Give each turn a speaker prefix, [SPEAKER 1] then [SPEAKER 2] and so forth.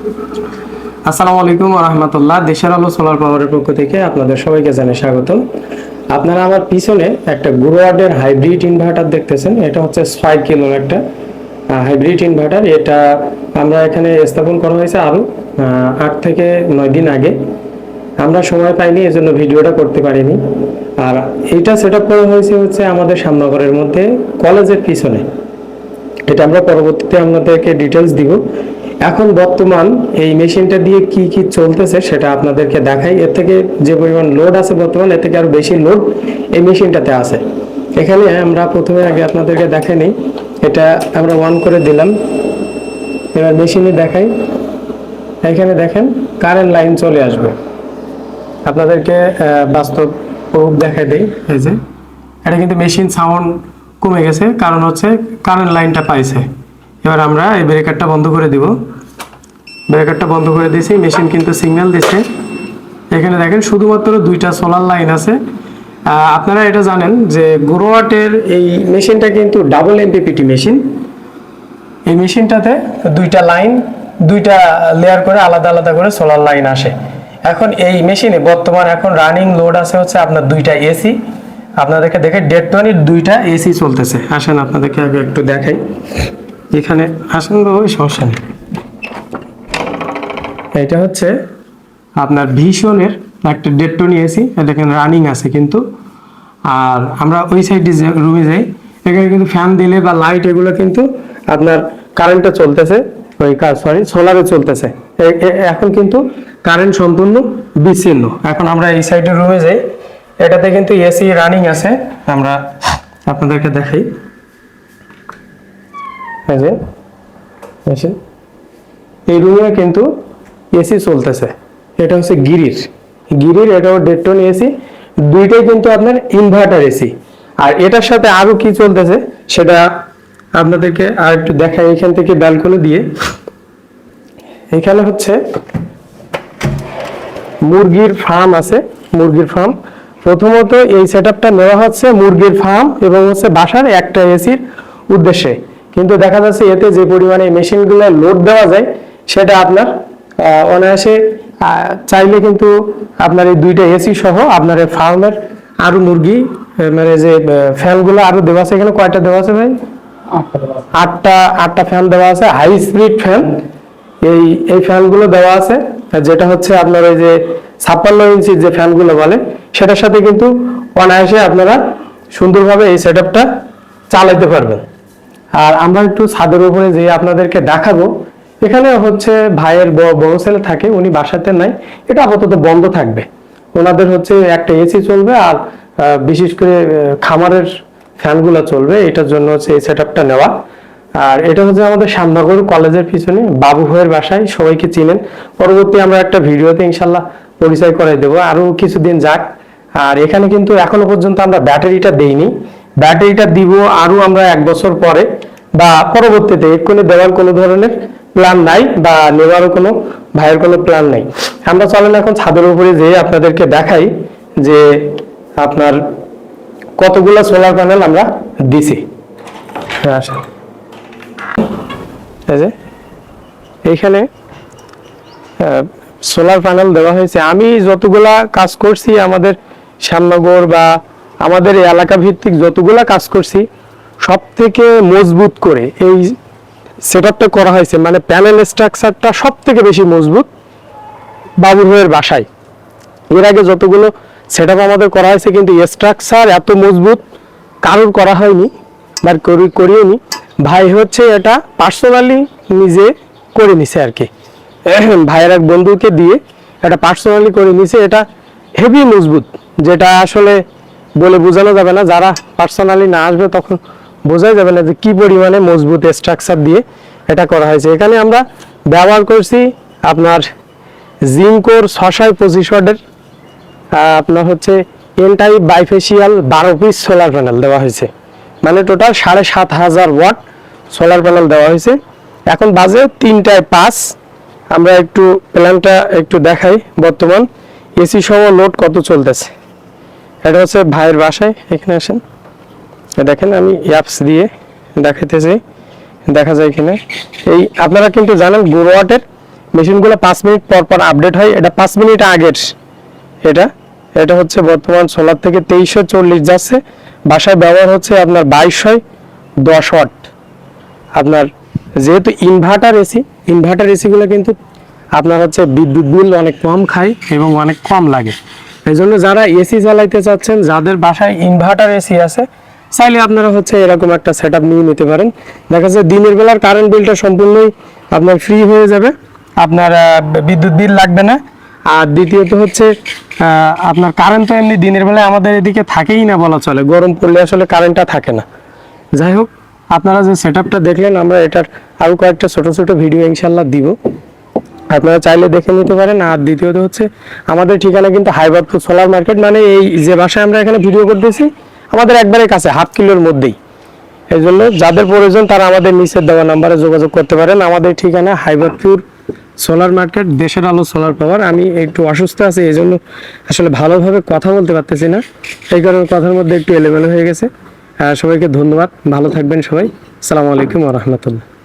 [SPEAKER 1] আসসালামু আলাইকুম ওয়া রাহমাতুল্লাহ। দেশের আলো সোলার পাওয়ারের পক্ষ থেকে আপনাদের সবাইকে জানাই স্বাগতম। আপনারা আমার পিছনে একটা গুরুওয়ার্ডের হাইব্রিড ইনভার্টার দেখতেছেন। এটা হচ্ছে 6 কিলোর একটা হাইব্রিড ইনভার্টার। এটা আমরা এখানে স্থাপন করা হয়েছে আরও 8 থেকে 9 দিন আগে। আমরা সময় পাইনি, এজন্য ভিডিওটা করতে পারিনি। আর এইটা সেট আপ করা হয়েছে হচ্ছে আমাদের শ্যামনগরের মধ্যে কলেজের পিছনে। এটা আমরা পরবর্তীতে আপনাদেরকে ডিটেলস দিব। এখন বর্তমান এই মেশিনটা দিয়ে কি কি চলতেছে সেটা আপনাদেরকে দেখাই। এর থেকে যে পরিমাণ লোড আছে বর্তমান, এর থেকে আরো বেশি লোড এই মেশিনটাতে আছে। এখানে আমরা প্রথমে আগে আপনাদেরকে দেখাই নিই। এটা আমরা অন করে দিলাম। এবার মেশিনে দেখাই। এখানে দেখেন কারেন্ট লাইন চলে আসবে। আপনাদেরকে বাস্তব প্রুফ দেখাই দেই। এই যে এটা কিন্তু মেশিন সাউন্ড কমে গেছে, কারণ হচ্ছে কারেন্ট লাইনটা পাইছে। এবার আমরা এই ব্রেকারটা বন্ধ করে দিব। ব্রেকারটা বন্ধ করে দিয়েছি, মেশিন কিন্তু সিগন্যাল দিচ্ছে। এখানে দেখেন শুধুমাত্র 2টা সোলার লাইন আছে। আপনারা এটা জানেন যে গুরুওয়াটের এই মেশিনটা কিন্তু ডাবল এমপিপিটি মেশিন। এই মেশিনটাতে 2টা লাইন, 2টা লেয়ার করে আলাদা আলাদা করে সোলার লাইন আসে। এখন এই মেশিনে বর্তমান এখন রানিং লোড আছে হচ্ছে আপনার 2টা এসি। আপনাদেরকে দেখে 1.5 2টা এসি চলতেছে। আসেন আপনাদেরকে আগে একটু দেখাই। এখানে আসেন তো, ওই সমস্যা নেই। এটা হচ্ছে আপনার ভিশনের একটা 1.5 এসি, দেখেন রানিং আছে কিন্তু। আর আমরা ওই সাইডে রুমে যাই, এখানে কিন্তু ফ্যান দিলে বা লাইট এগুলো কিন্তু আপনার কারেন্টে চলতেছে, ওই সোলারে চলতেছে। এখন কিন্তু কারেন্ট সম্পূর্ণ বিচ্ছিন্ন। এখন আমরা এই সাইডের রুমে যাই, এটাতে কিন্তু এসি রানিং আছে। আমরা আপনাদেরকে দেখাই। এই রুমে কিন্তু এসি চলতেছে। এটা হচ্ছে গিরির, এটাও 1.5 এসি। দুইটাই কিন্তু আপনার ইনভার্টার এসি। আর এটার সাথে আরো কি চলতেছে সেটা আপনাদেরকে আর একটু দেখাই। এখান থেকে ব্যালকনি দিয়ে এখানে হচ্ছে মুরগির ফার্ম আছে। মুরগির ফার্ম প্রথমত এই সেটআপটা নেওয়া হচ্ছে মুরগির ফার্ম এবং হচ্ছে বাসার একটা এসির উদ্দেশ্যে। কিন্তু দেখা যাচ্ছে এতে যে পরিমাণে মেশিনগুলো লোড দেওয়া যায় সেটা আপনার অনায়াসে চাইলে কিন্তু আপনার এই 2টা এসি সহ আপনার এই ফার্মের আরো মুরগি মানে যে ফ্যানগুলো আরো দেওয়া আছে। এখানে কয়টা দেওয়া আছে ভাই? 8টা ফ্যান দেওয়া আছে, হাই স্পিড ফ্যান। এই ফ্যানগুলো দেওয়া আছে, যেটা হচ্ছে আপনার ওই যে 56 ইঞ্চি যে ফ্যানগুলো বলে সেটার সাথে কিন্তু অনায়াসে আপনারা সুন্দরভাবে এই সেটআপটা চালাতে পারবেন। আর আমরা একটু ছাদের উপরে যে আপনাদেরকে দেখাবো। এখানে হচ্ছে ভাইয়ের বড় ছেলে থাকে, উনি বাসাতে নাই। এটা আপাতত বন্ধ থাকবে। ওনাদের হচ্ছে একটা এসি চলবে আর বিশেষ করে খামারের ফ্যানগুলো চলবে। এটার জন্য হচ্ছে এই সেটআপটা নেওয়া। আর এটা হচ্ছে আমাদের শ্যামনগর কলেজের পিছনে বাবু ভাইয়ের বাসায়, সবাইকে চিনেন। পরবর্তী আমরা একটা ভিডিওতে ইনশাল্লাহ পরিচয় করাই দেবো, আরো কিছুদিন যাক। আর এখানে কিন্তু এখনো পর্যন্ত আমরা ব্যাটারিটা দেইনি। ব্যাটারিটা দিব আরো আমরা 1 বছর পরে বা পরবর্তীতে। এক্ষুনি দেওয়ার কোনো ধরনের প্ল্যান নাই বা নেওয়ারও কোনো ভাইয়ের কোনো প্ল্যান নাই। আমরা চলেন এখন ছাদের উপরে যেয়ে আপনাদেরকে দেখাই যে আপনার কতগুলো সোলার প্যানেল আমরা দিছি। আসেন। এইখানে সোলার প্যানেল দেওয়া হয়েছে। আমি যতগুলা কাজ করছি আমাদের শ্যামনগর বা আমাদের এলাকা ভিত্তিক যতগুলা কাজ করছি, সব থেকে মজবুত করে এই সেটআপটা করা হয়েছে। মানে প্যানেল স্ট্রাকচারটা সব থেকে বেশি মজবুত বাবুর ভাইয়ের বাসায়। এর আগে যতগুলো সেটআপ আমাদের করা হয়েছে কিন্তু স্ট্রাকচার এত মজবুত কারোর করা হয়নি বা করিয়েনি। ভাই হচ্ছে এটা পার্সোনালি নিজে করে নিছে আর কি। ভাইয়ের এক বন্ধুকে দিয়ে এটা পার্সোনালি করে নিছে। এটা হেভি মজবুত, যেটা আসলে বলে বোঝানো যাবে না। যারা পার্সোনালি না আসবে তখন বোঝাই যাবে না যে কি পরিমাণে মজবুত স্ট্রাকচার দিয়ে এটা করা হয়েছে। এখানে আমরা ব্যবহার করছি আপনার জিঙ্কোর 625 ওয়াটের আপনার হচ্ছে N type bifacial 12 piece solar panel দেওয়া হয়েছে। মানে টোটাল 7500 ওয়াট সোলার প্যানেল দেওয়া হয়েছে। এখন বাজে 3টায় 5। আমরা একটু প্ল্যানটা একটু দেখাই। বর্তমান এসি সহ লোড কত চলতেছে। এটা হচ্ছে ভাইয়ের বাসায়। এখানে আসেন, দেখেন আমি অ্যাপস দিয়ে দেখাইতেছি। দেখা যায় এখানে এই আপনারা কিন্তু জানেন গুরুওয়াটের মেশিনগুলো 5 মিনিট পর পর আপডেট হয়। এটা 5 মিনিট আগের, এটা হচ্ছে বর্তমান সোলার থেকে 2340 যাচ্ছে, বাসায় ব্যবহার হচ্ছে আপনার 2210 ওয়াট। আপনার যেহেতু ইনভার্টার এসিগুলো কিন্তু আপনার হচ্ছে বিদ্যুৎ বিল অনেক কম খায় এবং অনেক কম লাগে। এই জন্য যারা এসি চালাইতে চাচ্ছেন, যাদের বাসায় ইনভার্টার এসি আছে, চাইলে আপনারা হচ্ছে এরকম একটা সেট আপ নিয়ে নিতে পারেন। দেখা যাচ্ছে দিনের বেলার কারেন্ট বিলটা সম্পূর্ণই আপনার ফ্রি হয়ে যাবে, আপনার বিদ্যুৎ বিল লাগবে না। আর দ্বিতীয়ত হচ্ছে আপনার কারেন্ট তো এমনি দিনের বেলায় আমাদের এদিকে থাকেই না বলা চলে, গরম পড়লে আসলে কারেন্টটা থাকে না। যাই হোক, আপনারা যে সেট আপটা দেখলেন, আমরা এটার আরও কয়েকটা ছোট ছোট ভিডিও ইনশাল্লাহ দিব, আপনারা চাইলে দেখে নিতে পারেন। আর দ্বিতীয়ত হচ্ছে আমাদের ঠিকানা কিন্তু হাইবাদপুর সোলার মার্কেট, মানে এই যে বাসায় আমরা এখানে ভিডিও করতেছি আমাদের একবারে কাছে, 1/2 কিলোর মধ্যেই। এই জন্য যাদের প্রয়োজন তারা আমাদের নিচের দেওয়া নাম্বারে যোগাযোগ করতে পারেন। আমাদের ঠিকানা হাইবাদপুর সোলার মার্কেট, দেশের আলো সোলার পাওয়ার। আমি একটু অসুস্থ আছি, এই জন্য আসলে ভালোভাবে কথা বলতে পারতেছি না, এই কারণে কথার মধ্যে একটু এলোমেলো হয়ে গেছে। সবাইকে ধন্যবাদ, ভালো থাকবেন সবাই। আসসালামু আলাইকুম ওয়া রাহমাতুল্লাহ।